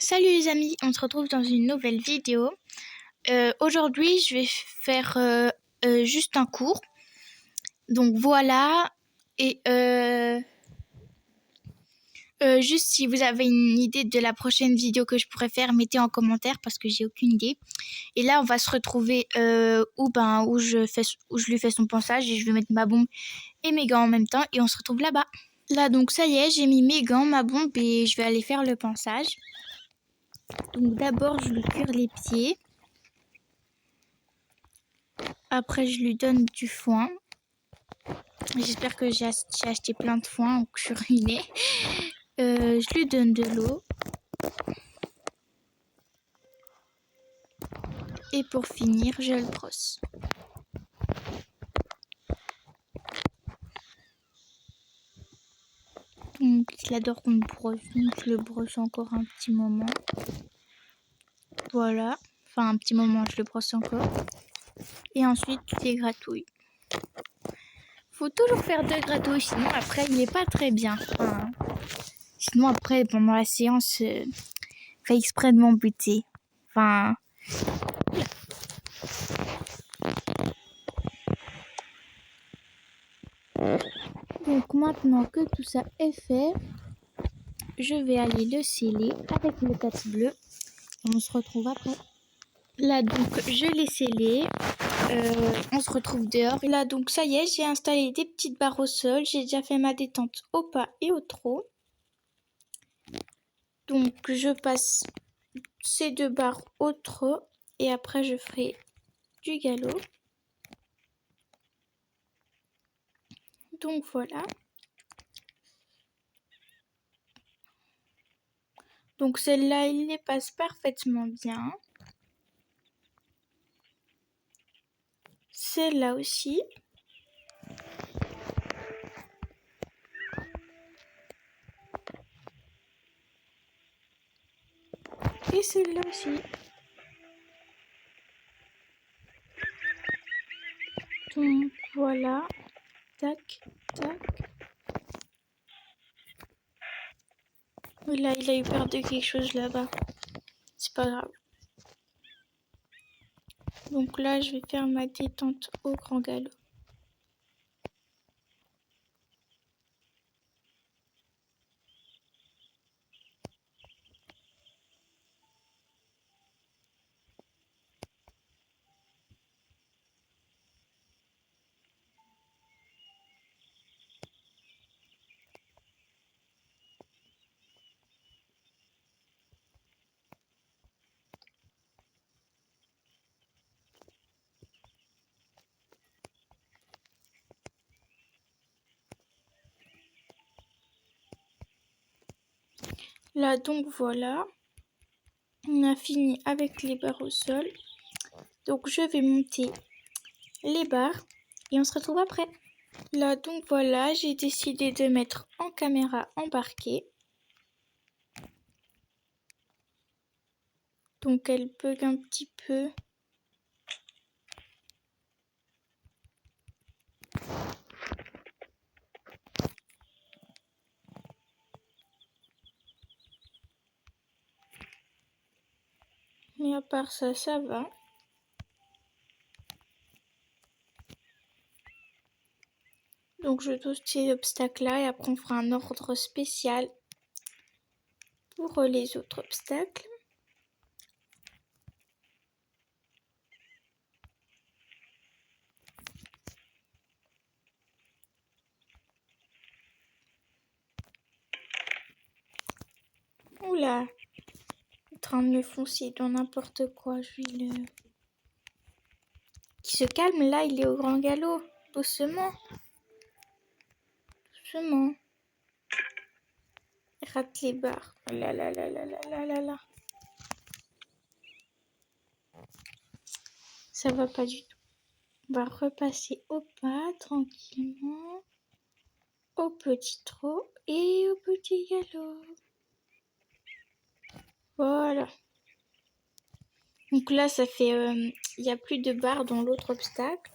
Salut les amis, on se retrouve dans une nouvelle vidéo. Aujourd'hui, je vais faire juste un cours. Donc voilà. Et juste si vous avez une idée de la prochaine vidéo que je pourrais faire, mettez en commentaire parce que j'ai aucune idée. Et là, on va se retrouver où je lui fais son ponçage et je vais mettre ma bombe et mes gants en même temps et on se retrouve là-bas. Là, donc ça y est, j'ai mis mes gants, ma bombe et je vais aller faire le ponçage. Donc d'abord, je lui cure les pieds. Après, je lui donne du foin. J'espère que j'ai acheté plein de foin ou que je suis ruinée. Je lui donne de l'eau. Et pour finir, je le brosse. Donc, il adore qu'on le brosse. Donc, je le brosse encore un petit moment. Voilà. Enfin, un petit moment, je le brosse encore. Et ensuite, tu dégratouilles. Faut toujours faire deux gratouilles, sinon après, il n'est pas très bien. Enfin, sinon, après, pendant la séance, fait exprès de m'embêter. Enfin... Donc maintenant que tout ça est fait, je vais aller le sceller avec le casse bleu. On se retrouve après. Là donc je l'ai scellé. On se retrouve dehors. Là donc ça y est, j'ai installé des petites barres au sol. J'ai déjà fait ma détente au pas et au trot. Donc je passe ces deux barres au trot et après je ferai du galop. Donc voilà. Donc celle-là, il les passe parfaitement bien. Celle-là aussi. Et celle-là aussi. Donc voilà. Tac, tac. Là, il a eu peur de quelque chose là-bas. C'est pas grave. Donc là, je vais faire ma détente au grand galop. Là, donc voilà. On a fini avec les barres au sol. Donc je vais monter les barres et on se retrouve après. Là, donc voilà, j'ai décidé de mettre en caméra embarquée. Donc elle bug un petit peu. Mais à part ça, ça va. Donc je touche ces obstacles-là et après on fera un ordre spécial pour les autres obstacles. Oula, en train de me foncer dans n'importe quoi. Je vais le... Qui se calme, là, il est au grand galop. Doucement. Doucement. Il rate les barres. Oh là là là là là là là là. Ça va pas du tout. On va repasser au pas, tranquillement. Au petit trot et au petit galop. Voilà. Donc là, ça fait... Il n'y a plus de barres dans l'autre obstacle.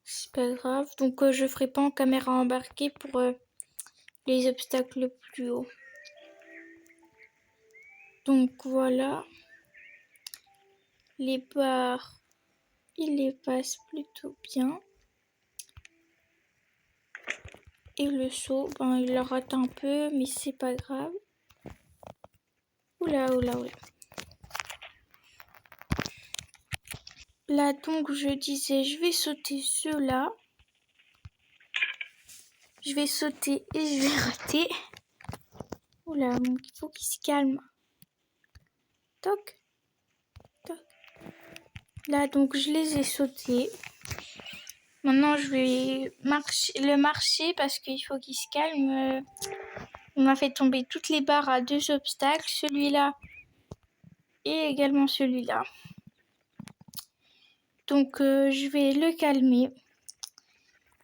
C'est pas grave. Donc je ferai pas en caméra embarquée pour les obstacles plus hauts. Donc voilà, les barres, il les passe plutôt bien. Et le saut, il le rate un peu, mais c'est pas grave. Oula, oula, oula. Là, donc, je disais, je vais sauter ceux-là. Je vais sauter et je vais rater. Oula, donc il faut qu'il se calme. Toc, toc. Là, donc, je les ai sautés. Maintenant, je vais le marcher parce qu'il faut qu'il se calme. Il m'a fait tomber toutes les barres à 2 obstacles. Celui-là et également celui-là. Donc, je vais le calmer.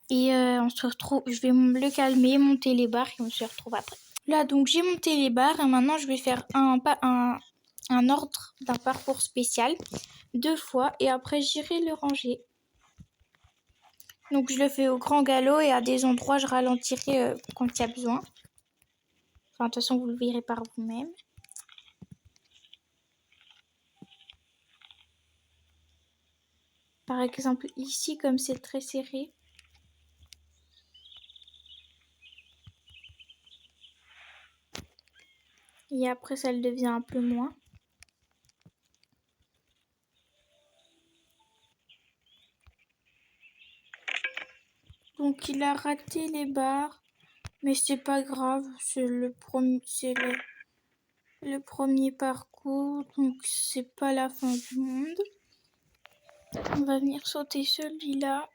Et on se retrouve, je vais le calmer, monter les barres et on se retrouve après. Là, donc, j'ai monté les barres et maintenant, je vais faire un ordre d'un parcours spécial 2 fois et après, j'irai le ranger. Donc, je le fais au grand galop et à des endroits, je ralentirai quand il y a besoin. Enfin, de toute façon, vous le verrez par vous-même. Par exemple, ici, comme c'est très serré. Et après, ça le devient un peu moins. Donc, il a raté les barres. Mais c'est pas grave. C'est le premier parcours. Donc, c'est pas la fin du monde. On va venir sauter celui-là.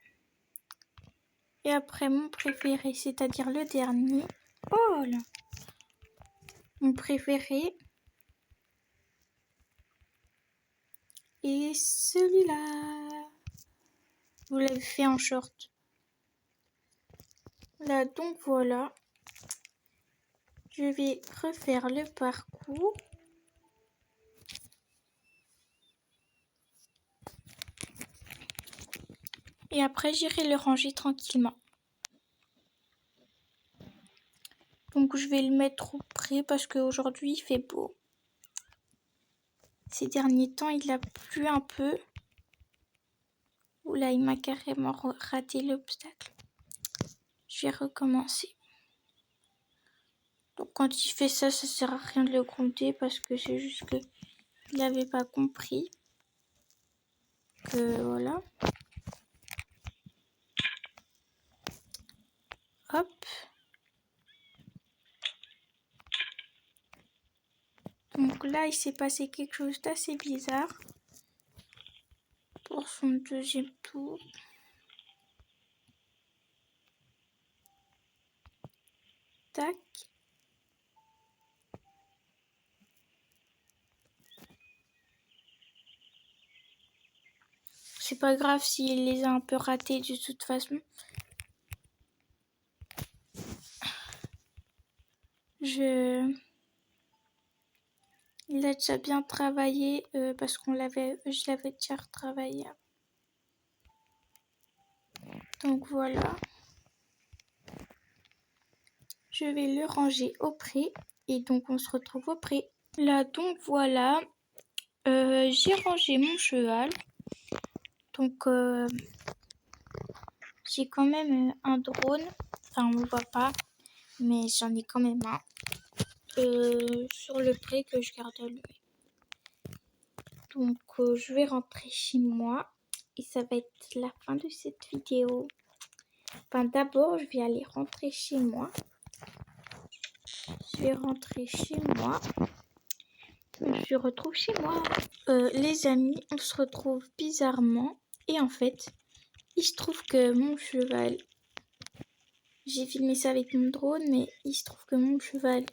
Et après, mon préféré, c'est-à-dire le dernier. Oh là! Mon préféré. Et celui-là. Vous l'avez fait en short. Là, donc voilà. Je vais refaire le parcours. Et après, j'irai le ranger tranquillement. Donc, je vais le mettre au près parce qu'aujourd'hui, il fait beau. Ces derniers temps, il a plu un peu. Oula, il m'a carrément raté l'obstacle. Je vais recommencer. Donc, quand il fait ça, ça sert à rien de le compter parce que c'est juste que il n'avait pas compris. Que voilà. Hop. Donc là, il s'est passé quelque chose d'assez bizarre pour son deuxième tour. Tac. C'est pas grave s'il les a un peu ratés de toute façon. Il a déjà bien travaillé parce je l'avais déjà retravaillé. Donc voilà. Je vais le ranger au pré et donc on se retrouve au pré. Là donc voilà. J'ai rangé mon cheval. Donc j'ai quand même un drone. Enfin on ne le voit pas. Mais j'en ai quand même un. Sur le pré que je garde allumé. Donc je vais rentrer chez moi et ça va être la fin de cette vidéo. Enfin d'abord je vais aller rentrer chez moi. Je vais rentrer chez moi. On se retrouve chez moi. Les amis, on se retrouve bizarrement. Et en fait, il se trouve que mon cheval... J'ai filmé ça avec mon drone, mais il se trouve que mon cheval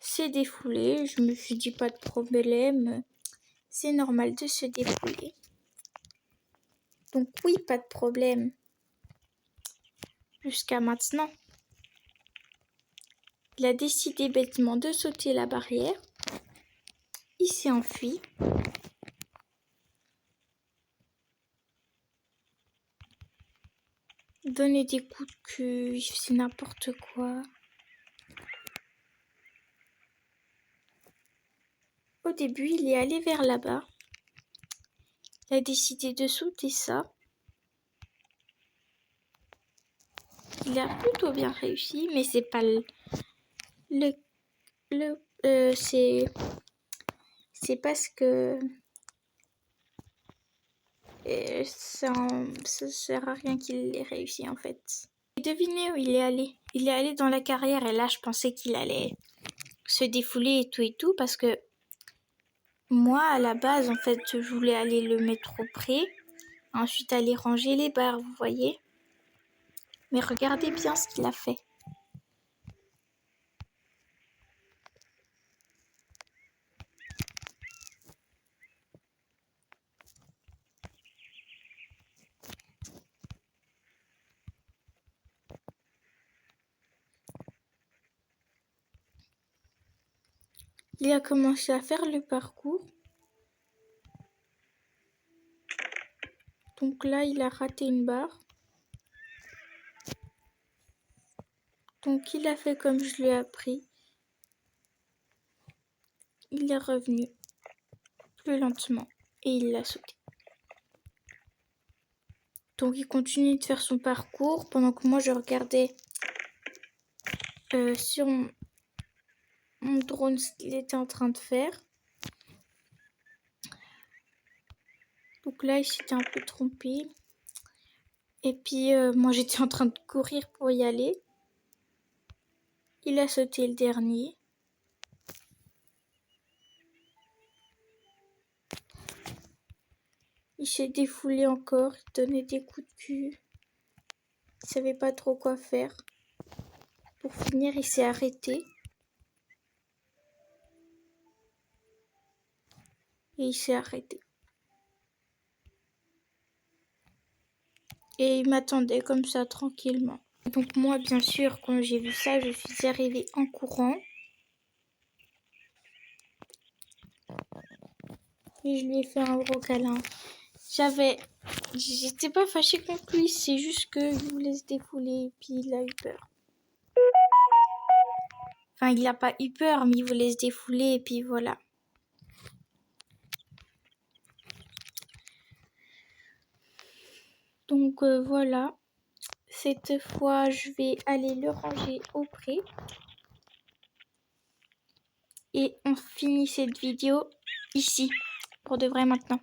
s'est défoulé. Je me suis dit pas de problème. C'est normal de se défouler. Donc oui, pas de problème. Jusqu'à maintenant. Il a décidé bêtement de sauter la barrière. Il s'est enfui. Donner des coups de cul, c'est n'importe quoi. au début, il est allé vers là-bas. Il a décidé de sauter ça. Il a plutôt bien réussi, mais c'est pas c'est parce que ça sert à rien qu'il ait réussi en fait. Et devinez où il est allé. Il est allé dans la carrière et là je pensais qu'il allait se défouler et tout parce que moi à la base en fait je voulais aller le mettre au pré, ensuite aller ranger les barres, vous voyez. Mais regardez bien ce qu'il a fait. Il a commencé à faire le parcours. Donc là, il a raté une barre. Donc il a fait comme je lui ai appris. Il est revenu plus lentement et il l'a sauté. Donc il continue de faire son parcours pendant que moi je regardais sur mon drone ce qu'il était en train de faire. Donc là, il s'était un peu trompé. Et puis moi j'étais en train de courir pour y aller. Il a sauté le dernier. Il s'est défoulé encore, il donnait des coups de cul. Il savait pas trop quoi faire. Pour finir, il s'est arrêté. Et il s'est arrêté. Et il m'attendait comme ça, tranquillement. Donc moi, bien sûr, quand j'ai vu ça, je suis arrivée en courant. Et je lui ai fait un gros câlin. J'étais pas fâchée contre lui, c'est juste qu'il voulait se défouler et puis il a eu peur. Enfin, il n'a pas eu peur, mais il voulait se défouler et puis voilà. Donc voilà. Cette fois, je vais aller le ranger au pré. Et on finit cette vidéo ici, pour de vrai maintenant.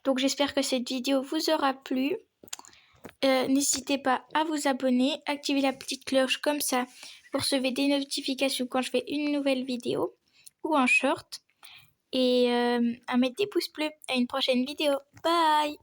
Donc j'espère que cette vidéo vous aura plu. N'hésitez pas à vous abonner, activer la petite cloche comme ça pour recevoir des notifications quand je fais une nouvelle vidéo ou un short. Et à mettre des pouces bleus. À une prochaine vidéo. Bye!